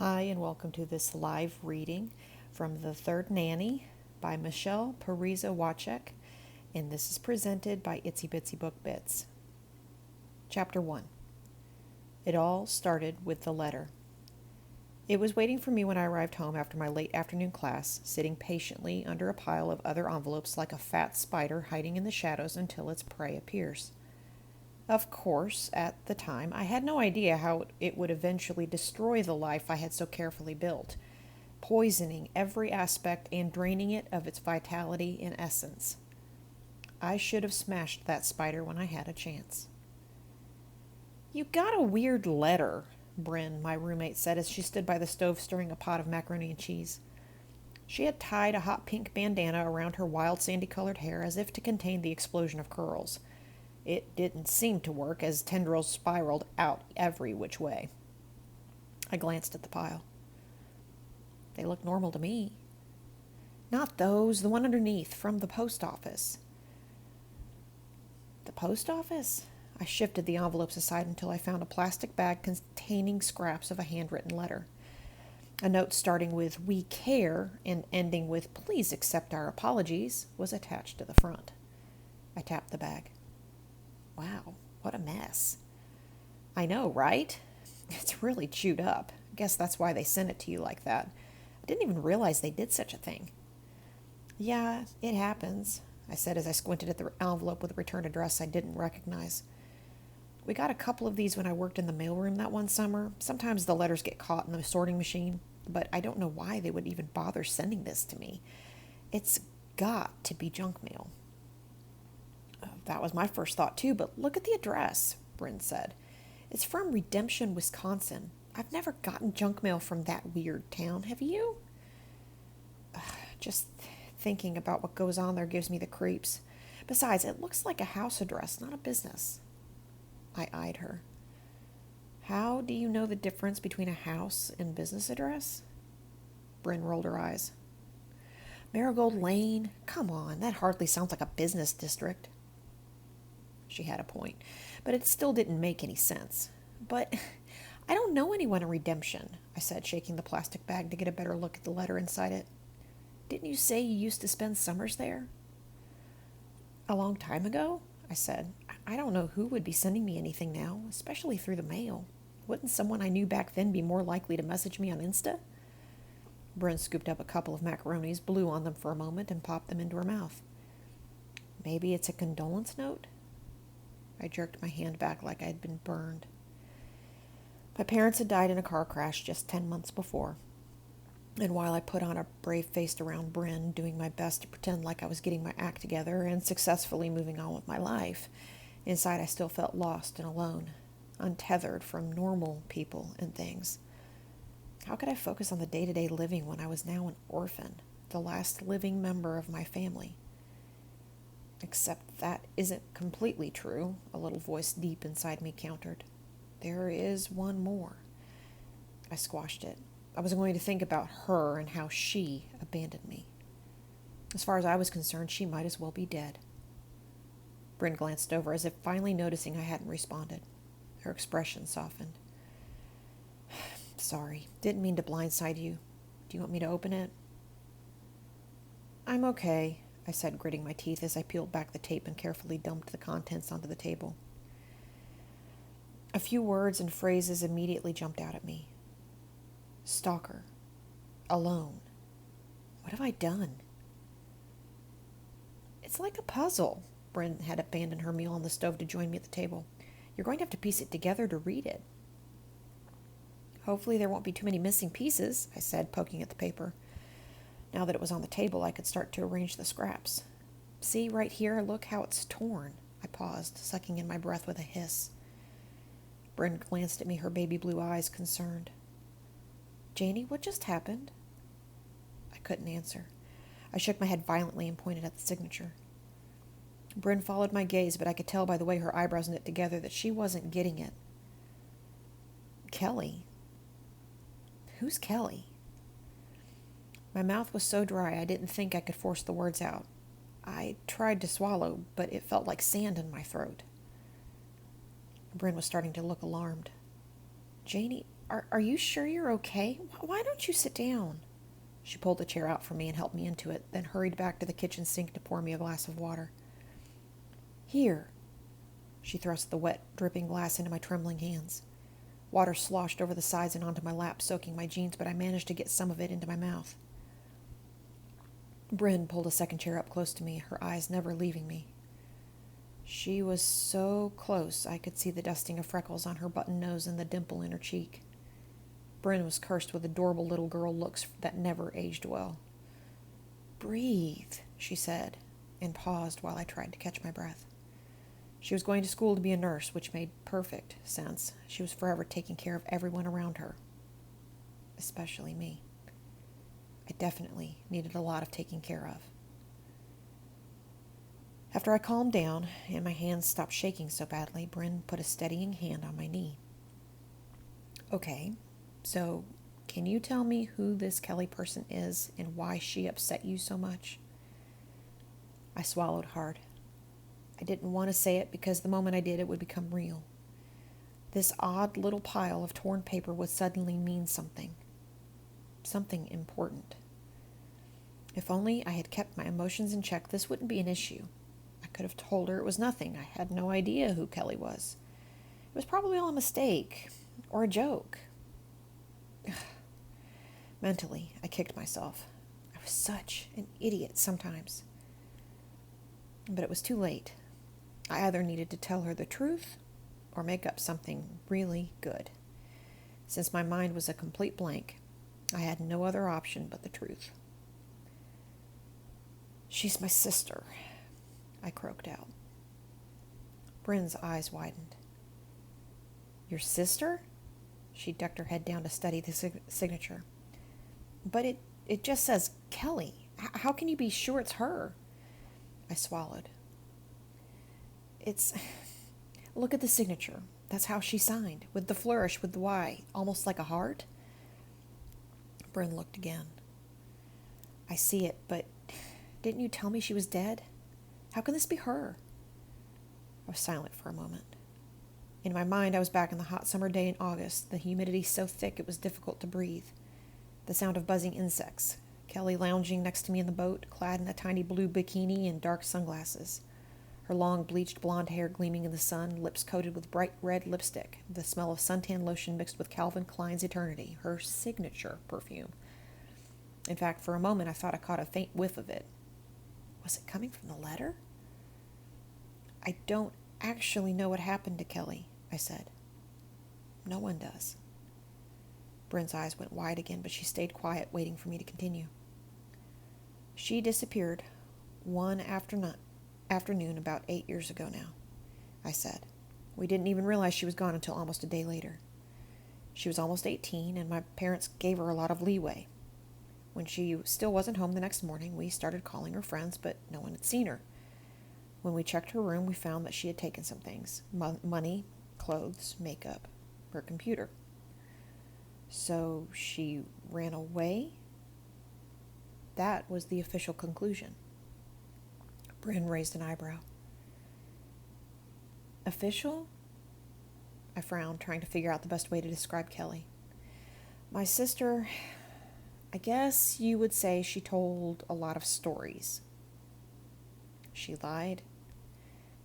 Hi, and welcome to this live reading from The Third Nanny by Michele, Pariza, Wacek, and this is presented by Itsy Bitsy Book Bits. Chapter 1. It all started with the letter. It was waiting for me when I arrived home after my late afternoon class, sitting patiently under a pile of other envelopes like a fat spider hiding in the shadows until its prey appears. Of course, at the time, I had no idea how it would eventually destroy the life I had so carefully built, poisoning every aspect and draining it of its vitality and essence. I should have smashed that spider when I had a chance. "You got a weird letter," Bryn, my roommate, said as she stood by the stove stirring a pot of macaroni and cheese. She had tied a hot pink bandana around her wild sandy-colored hair as if to contain the explosion of curls. It didn't seem to work as tendrils spiraled out every which way. I glanced at the pile. They looked normal to me. Not those, the one underneath, from the post office. The post office? I shifted the envelopes aside until I found a plastic bag containing scraps of a handwritten letter. A note starting with "We care" and ending with "Please accept our apologies" was attached to the front. I tapped the bag. Wow, what a mess. I know, right? It's really chewed up. I guess that's why they sent it to you like that. I didn't even realize they did such a thing. "Yeah, it happens," I said as I squinted at the envelope with a return address I didn't recognize. "We got a couple of these when I worked in the mailroom that one summer. Sometimes the letters get caught in the sorting machine, but I don't know why they would even bother sending this to me. It's got to be junk mail." "That was my first thought, too, but look at the address," Bryn said. "It's from Redemption, Wisconsin. I've never gotten junk mail from that weird town. Have you?" Just thinking about what goes on there gives me the creeps. Besides, it looks like a house address, not a business." I eyed her. "How do you know the difference between a house and business address?" Bryn rolled her eyes. "Marigold Lane? Come on, that hardly sounds like a business district." She had a point, but it still didn't make any sense. "But I don't know anyone in Redemption," I said, shaking the plastic bag to get a better look at the letter inside it. "Didn't you say you used to spend summers there?" "A long time ago," I said. "I don't know who would be sending me anything now, especially through the mail. Wouldn't someone I knew back then be more likely to message me on Insta?" Bryn scooped up a couple of macaronis, blew on them for a moment, and popped them into her mouth. "Maybe it's a condolence note?" I jerked my hand back like I had been burned. My parents had died in a car crash just 10 months before, and while I put on a brave face around Bryn, doing my best to pretend like I was getting my act together and successfully moving on with my life, inside I still felt lost and alone, untethered from normal people and things. How could I focus on the day-to-day living when I was now an orphan, the last living member of my family? "Except that isn't completely true," a little voice deep inside me countered. "There is one more." I squashed it. I was going to think about her and how she abandoned me. As far as I was concerned, she might as well be dead. Bryn glanced over as if finally noticing I hadn't responded. Her expression softened. "Sorry, didn't mean to blindside you. Do you want me to open it?" "I'm okay," I said, gritting my teeth as I peeled back the tape and carefully dumped the contents onto the table. A few words and phrases immediately jumped out at me. Stalker. Alone. What have I done? "It's like a puzzle." Bryn had abandoned her meal on the stove to join me at the table. "You're going to have to piece it together to read it." "Hopefully there won't be too many missing pieces," I said, poking at the paper. Now that it was on the table, I could start to arrange the scraps. "See, right here, look how it's torn." I paused, sucking in my breath with a hiss. Bryn glanced at me, her baby blue eyes concerned. "Janie, what just happened?" I couldn't answer. I shook my head violently and pointed at the signature. Bryn followed my gaze, but I could tell by the way her eyebrows knit together that she wasn't getting it. "Kelly? Who's Kelly?" My mouth was so dry I didn't think I could force the words out. I tried to swallow, but it felt like sand in my throat. Bryn was starting to look alarmed. "Janie, Are you sure you're okay? Why don't you sit down? She pulled the chair out for me and helped me into it, then hurried back to the kitchen sink to pour me a glass of water. Here. She thrust the wet, dripping glass into my trembling hands. Water sloshed over the sides and onto my lap, soaking my jeans, but I managed to get some of it into my mouth. Bryn pulled a second chair up close to me, her eyes never leaving me. She was so close I could see the dusting of freckles on her button nose and the dimple in her cheek. Bryn was cursed with adorable little girl looks that never aged well. "Breathe," she said, and paused while I tried to catch my breath. She was going to school to be a nurse, which made perfect sense. She was forever taking care of everyone around her, especially me. I definitely needed a lot of taking care of. After I calmed down and my hands stopped shaking so badly, Bryn put a steadying hand on my knee. "Okay, so can you tell me who this Kelly person is and why she upset you so much?" I swallowed hard. I didn't want to say it because the moment I did, it would become real. This odd little pile of torn paper would suddenly mean something. Something important. If only I had kept my emotions in check, this wouldn't be an issue. I could have told her it was nothing. I had no idea who Kelly was. It was probably all a mistake or a joke. Mentally, I kicked myself. I was such an idiot sometimes. But it was too late. I either needed to tell her the truth or make up something really good. Since my mind was a complete blank, I had no other option but the truth. "She's my sister," I croaked out. Bryn's eyes widened. "Your sister?" She ducked her head down to study the signature. "But it just says Kelly. How can you be sure it's her?" I swallowed. Look at the signature. That's how she signed, with the flourish with the Y, almost like a heart." Bryn looked again. "I see it, but didn't you tell me she was dead? How can this be her?" I was silent for a moment. In my mind, I was back in the hot summer day in August, the humidity so thick it was difficult to breathe. The sound of buzzing insects, Kelly lounging next to me in the boat, clad in a tiny blue bikini and dark sunglasses. Her long bleached blonde hair gleaming in the sun, lips coated with bright red lipstick, the smell of suntan lotion mixed with Calvin Klein's Eternity, her signature perfume. In fact, for a moment I thought I caught a faint whiff of it. Was it coming from the letter? "I don't actually know what happened to Kelly," I said. "No one does." Bryn's eyes went wide again, but she stayed quiet, waiting for me to continue. "She disappeared one afternoon about 8 years ago now," I said. "We didn't even realize she was gone until almost a day later. She was almost 18, and my parents gave her a lot of leeway. When she still wasn't home the next morning, we started calling her friends, but no one had seen her. When we checked her room, we found that she had taken some things: money, clothes, makeup, her computer." "So she ran away?" That was the official conclusion. Bryn raised an eyebrow. "Official?" I frowned, trying to figure out the best way to describe Kelly. "My sister, I guess you would say she told a lot of stories." "She lied?"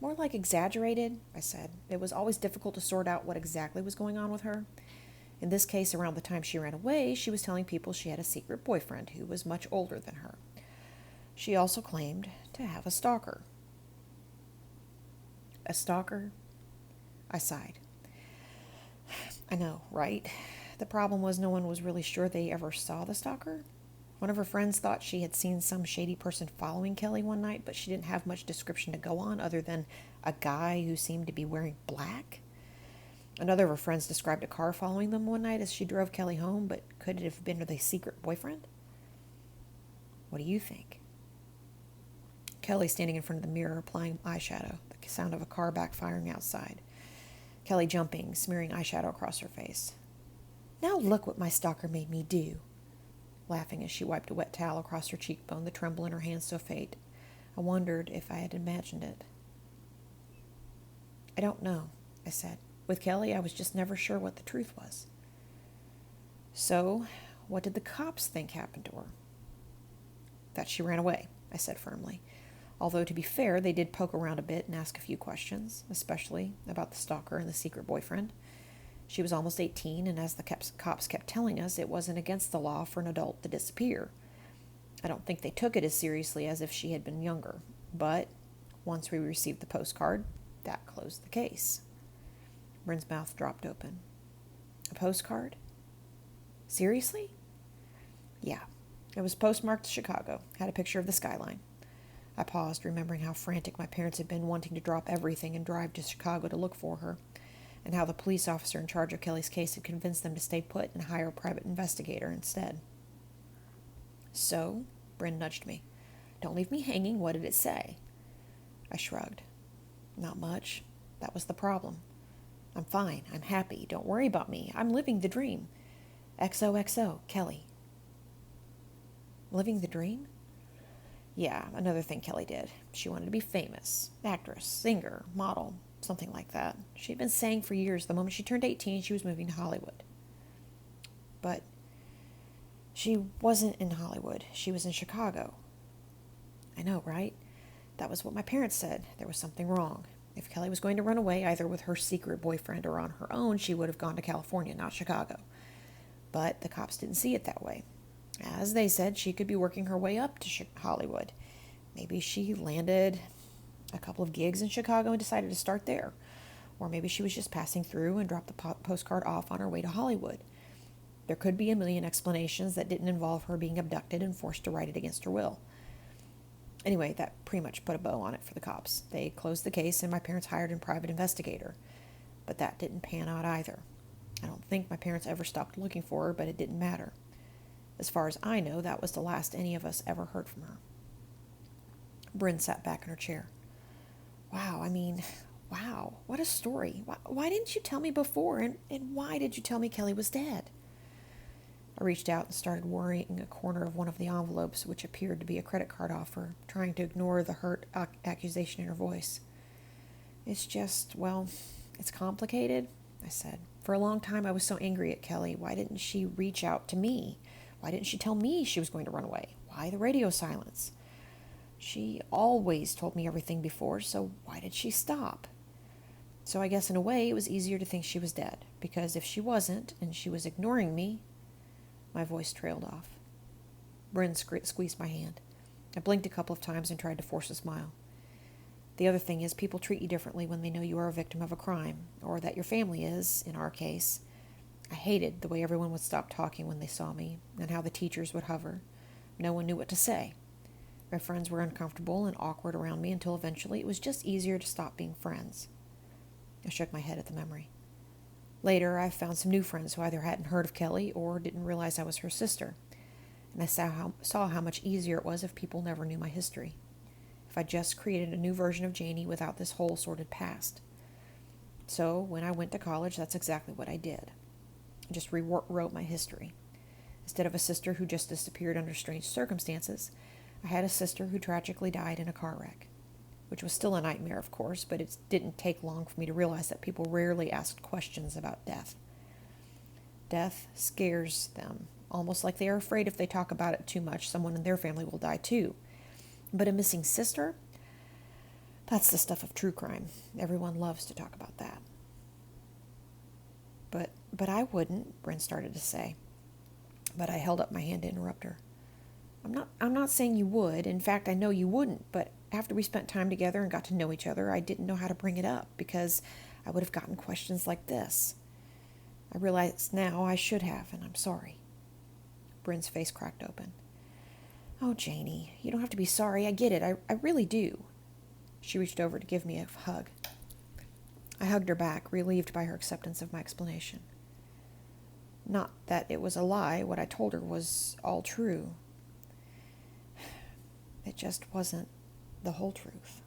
"More like exaggerated," I said. "It was always difficult to sort out what exactly was going on with her. In this case, around the time she ran away, she was telling people she had a secret boyfriend who was much older than her. She also claimed to have a stalker." "A stalker?" I sighed. "I know, right? The problem was no one was really sure they ever saw the stalker. One of her friends thought she had seen some shady person following Kelly one night, but she didn't have much description to go on other than a guy who seemed to be wearing black. Another of her friends described a car following them one night as she drove Kelly home, but could it have been the secret boyfriend? What do you think?" Kelly standing in front of the mirror applying eyeshadow, the sound of a car backfiring outside. Kelly jumping, smearing eyeshadow across her face. "Now look what my stalker made me do," laughing as she wiped a wet towel across her cheekbone, the tremble in her hands so faint I wondered if I had imagined it. "I don't know," I said. "With Kelly, I was just never sure what the truth was." So, what did the cops think happened to her? That she ran away, I said firmly. Although, to be fair, they did poke around a bit and ask a few questions, especially about the stalker and the secret boyfriend. She was almost 18, and as the cops kept telling us, it wasn't against the law for an adult to disappear. I don't think they took it as seriously as if she had been younger, but once we received the postcard, that closed the case. Bryn's mouth dropped open. A postcard? Seriously? Yeah. It was postmarked Chicago, had a picture of the skyline. I paused, remembering how frantic my parents had been wanting to drop everything and drive to Chicago to look for her, and how the police officer in charge of Kelly's case had convinced them to stay put and hire a private investigator instead. So, Bryn nudged me. Don't leave me hanging. What did it say? I shrugged. Not much. That was the problem. I'm fine. I'm happy. Don't worry about me. I'm living the dream. XOXO, Kelly. Living the dream? Yeah, another thing Kelly did. She wanted to be famous. Actress, singer, model, something like that. She had been saying for years the moment she turned 18 she was moving to Hollywood. But she wasn't in Hollywood. She was in Chicago. I know, right? That was what my parents said. There was something wrong. If Kelly was going to run away, either with her secret boyfriend or on her own, she would have gone to California, not Chicago. But the cops didn't see it that way. As they said, she could be working her way up to Hollywood. Maybe she landed a couple of gigs in Chicago and decided to start there. Or maybe she was just passing through and dropped the postcard off on her way to Hollywood. There could be a million explanations that didn't involve her being abducted and forced to write it against her will. Anyway, that pretty much put a bow on it for the cops. They closed the case and my parents hired a private investigator. But that didn't pan out either. I don't think my parents ever stopped looking for her, but it didn't matter. As far as I know, that was the last any of us ever heard from her. Bryn sat back in her chair. Wow, what a story. Why didn't you tell me before, and why did you tell me Kelly was dead? I reached out and started worrying a corner of one of the envelopes, which appeared to be a credit card offer, trying to ignore the hurt accusation in her voice. It's complicated, I said. For a long time I was so angry at Kelly. Why didn't she reach out to me? Why didn't she tell me she was going to run away? Why the radio silence? She always told me everything before, so why did she stop? So I guess in a way it was easier to think she was dead, because if she wasn't, and she was ignoring me... My voice trailed off. Bryn squeezed my hand. I blinked a couple of times and tried to force a smile. The other thing is, people treat you differently when they know you are a victim of a crime, or that your family is, in our case. I hated the way everyone would stop talking when they saw me, and how the teachers would hover. No one knew what to say. My friends were uncomfortable and awkward around me until eventually it was just easier to stop being friends. I shook my head at the memory. Later, I found some new friends who either hadn't heard of Kelly or didn't realize I was her sister, and I saw how much easier it was if people never knew my history, if I just created a new version of Janie without this whole sordid past. So, when I went to college, that's exactly what I did. I just rewrote my history. Instead of a sister who just disappeared under strange circumstances, I had a sister who tragically died in a car wreck. Which was still a nightmare, of course, but it didn't take long for me to realize that people rarely asked questions about death. Death scares them, almost like they are afraid if they talk about it too much, someone in their family will die too. But a missing sister? That's the stuff of true crime. Everyone loves to talk about that. But I wouldn't, Bryn started to say. But I held up my hand to interrupt her. I'm not saying you would. In fact, I know you wouldn't, but after we spent time together and got to know each other, I didn't know how to bring it up, because I would have gotten questions like this. I realize now I should have, and I'm sorry. Bryn's face cracked open. Oh, Janie, you don't have to be sorry. I get it. I really do. She reached over to give me a hug. I hugged her back, relieved by her acceptance of my explanation. Not that it was a lie. What I told her was all true. It just wasn't the whole truth.